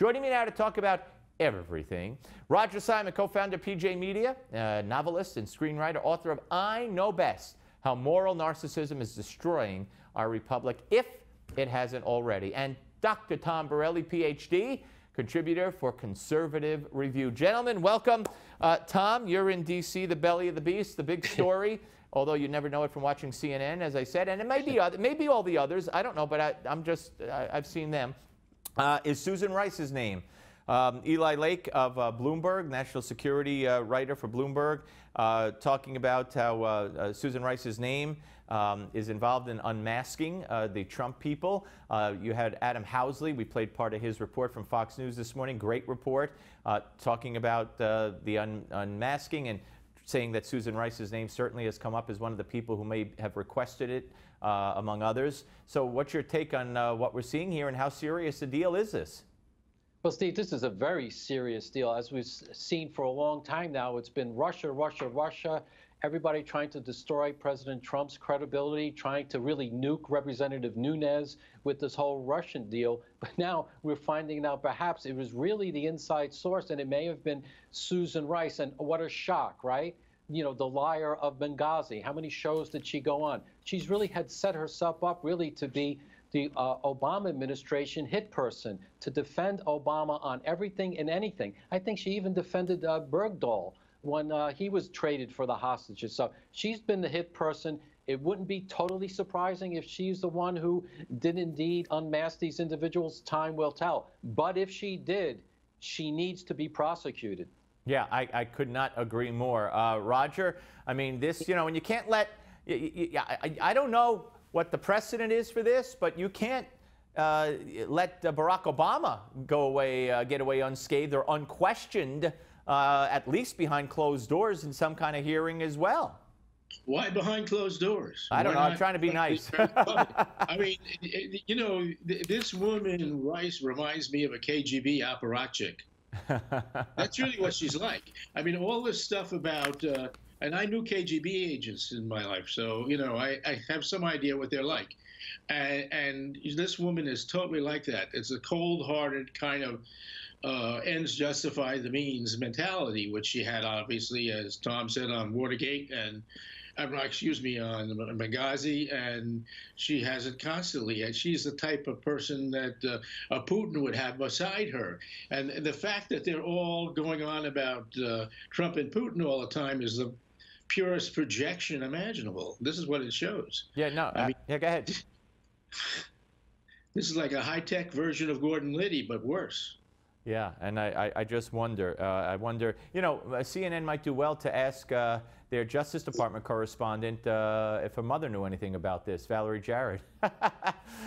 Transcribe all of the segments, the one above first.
Joining me now to talk about everything, Roger Simon, co-founder of PJ Media, novelist and screenwriter, author of I Know Best: How Moral Narcissism is Destroying Our Republic, if it hasn't already. And Dr. Tom Borelli, PhD, contributor for Conservative Review. Gentlemen, welcome. Tom, you're in D.C., the belly of the beast, the big story, although you never know it from watching CNN, as I said, and it may be, maybe all the others, I don't know, but I've seen them, is Susan Rice's name. Eli Lake of Bloomberg, national security writer for Bloomberg, talking about how Susan Rice's name is involved in unmasking the Trump people. You had Adam Housley. We played part of his report from Fox News this morning. Great report, talking about the unmasking and saying that Susan Rice's name certainly has come up as one of the people who may have requested it, among others. So what's your take on what we're seeing here, and how serious a deal is this? Well, Steve, this is a very serious deal. As we've seen for a long time now, it's been Russia, Russia, Russia, everybody trying to destroy President Trump's credibility, trying to really nuke Representative Nunes with this whole Russian deal. But now we're finding out perhaps it was really the inside source, and it may have been Susan Rice. And what a shock, right? You know, the liar of Benghazi. How many shows did she go on? She's really had set herself up really to be the Obama administration hit person, to defend Obama on everything and anything. I think she even defended Bergdahl when he was traded for the hostages. So she's been the hit person. It wouldn't be totally surprising if she's the one who did indeed unmask these individuals. Time will tell. But if she did, she needs to be prosecuted. Yeah, I could not agree more. Roger, I mean, this, you know, and you can't let, I don't know what the precedent is for this, but you can't let Barack Obama get away unscathed or unquestioned, at least behind closed doors in some kind of hearing as well. Why behind closed doors? I don't know. I'm trying to be nice. I mean, you know, this woman, Rice, reminds me of a KGB apparatchik. That's really what she's like. I mean, all this stuff about, and I knew KGB agents in my life, so, you know, I have some idea what they're like. And this woman is totally like that. It's a cold-hearted kind of ends justify the means mentality, which she had, obviously, as Tom said, on Watergate and, excuse me, on Benghazi, and she has it constantly. And she's the type of person that Putin would have beside her. And the fact that they're all going on about Trump and Putin all the time is the purest projection imaginable. This is what it shows. Yeah, no, I mean, yeah, go ahead. This is like a high-tech version of Gordon Liddy, but worse. Yeah, and I just wonder, you know, CNN might do well to ask their Justice Department correspondent if her mother knew anything about this, Valerie Jarrett.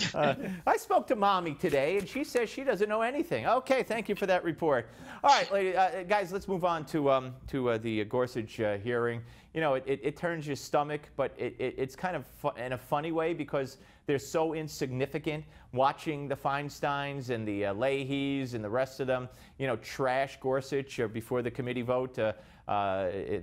I spoke to Mommy today, and she says she doesn't know anything. Okay, thank you for that report. All right, guys, let's move on to the Gorsuch hearing. You know, it turns your stomach, but it's kind of in a funny way, because they're so insignificant. Watching the Feinsteins and the Leahys and the rest of them, you know, trash Gorsuch before the committee vote, the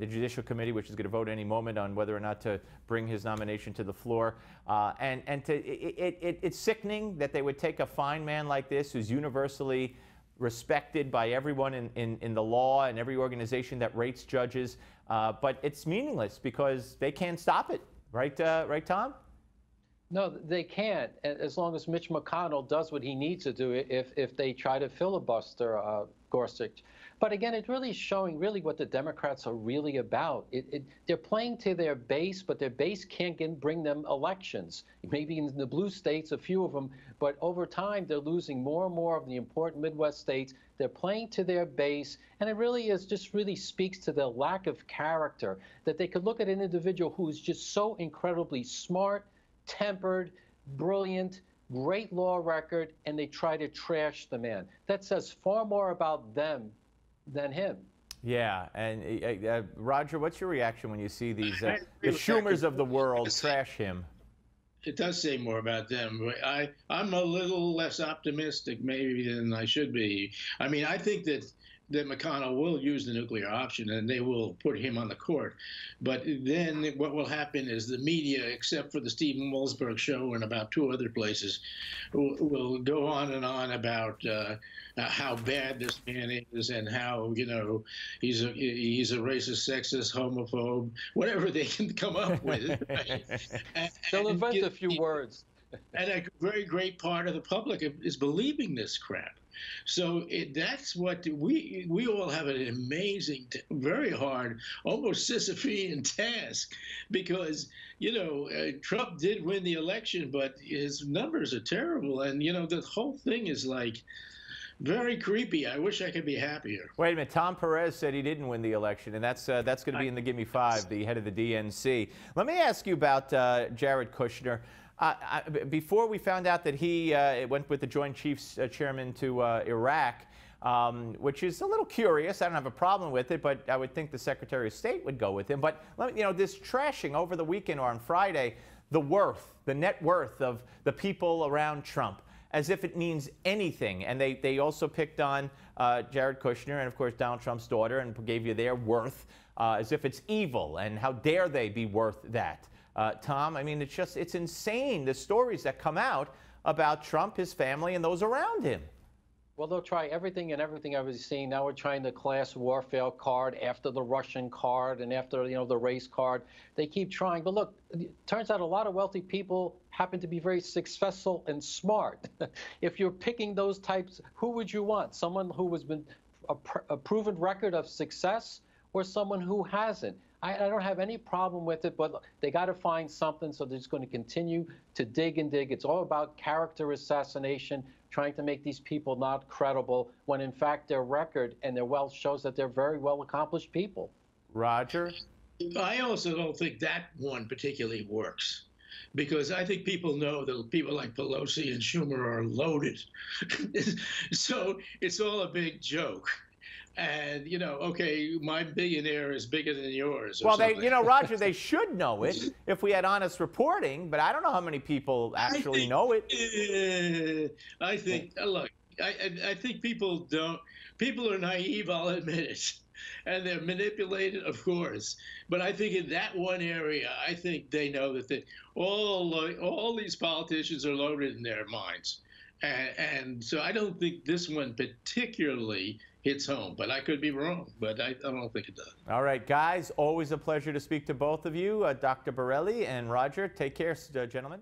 Judicial Committee, which is going to vote any moment on whether or not to bring his nomination to the floor. It's sickening that they would take a fine man like this, who's universally respected by everyone in the law and every organization that rates judges, but it's meaningless because they can't stop it, right? Right, Tom? No, they can't, as long as Mitch McConnell does what he needs to do if they try to filibuster Gorsuch. But again, it's really showing really what the Democrats are really about. They're playing to their base, but their base can't bring them elections. Maybe in the blue states, a few of them, but over time, they're losing more and more of the important Midwest states. They're playing to their base, and it really is just really speaks to the lack of character, that they could look at an individual who is just so incredibly smart, tempered, brilliant, great law record, and they try to trash the man. That says far more about them than him. Yeah, and Roger, what's your reaction when you see these the Schumers of the world trash him? It does say more about them. I'm a little less optimistic maybe than I should be. I mean, I think that that McConnell will use the nuclear option and they will put him on the court. But then what will happen is the media, except for the Stephen Malzberg show and about 2 other places, will go on and on about how bad this man is and how, you know, he's a racist, sexist, homophobe, whatever they can come up with. Right? They'll invent a few words. And a very great part of the public is believing this crap. So that's what we all have an amazing, very hard, almost Sisyphean task, because, you know, Trump did win the election, but his numbers are terrible. And, you know, the whole thing is like very creepy. I wish I could be happier. Wait a minute. Tom Perez said he didn't win the election, and that's going to be in the Give Me 5, the head of the DNC. Let me ask you about Jared Kushner. Before we found out that he went with the Joint Chiefs chairman to Iraq, which is a little curious. I don't have a problem with it, but I would think the Secretary of State would go with him. But, you know, this trashing over the weekend or on Friday, the net worth of the people around Trump, as if it means anything. And they also picked on Jared Kushner and, of course, Donald Trump's daughter and gave you their worth as if it's evil. And how dare they be worth that? Tom, I mean, it's insane, the stories that come out about Trump, his family, and those around him. Well, they'll try everything and everything I've seen. Now we're trying the class warfare card after the Russian card and after, you know, the race card. They keep trying. But look, it turns out a lot of wealthy people happen to be very successful and smart. If you're picking those types, who would you want? Someone who has been a proven record of success or someone who hasn't? I don't have any problem with it, but they got to find something, so they're just going to continue to dig and dig. It's all about character assassination, trying to make these people not credible, when in fact their record and their wealth shows that they're very well-accomplished people. Roger? I also don't think that one particularly works, because I think people know that people like Pelosi and Schumer are loaded. So it's all a big joke. And, you know, okay, my billionaire is bigger than yours. Well, you know, Roger, they should know it if we had honest reporting, but I don't know how many people actually know it. I think, look, I think people are naive, I'll admit it. And they're manipulated, of course. But I think in that one area, I think they know that all these politicians are loaded in their minds. And so I don't think this one particularly hits home, but I could be wrong, but I don't think it does. All right, guys, always a pleasure to speak to both of you, Dr. Borelli and Roger. Take care, gentlemen.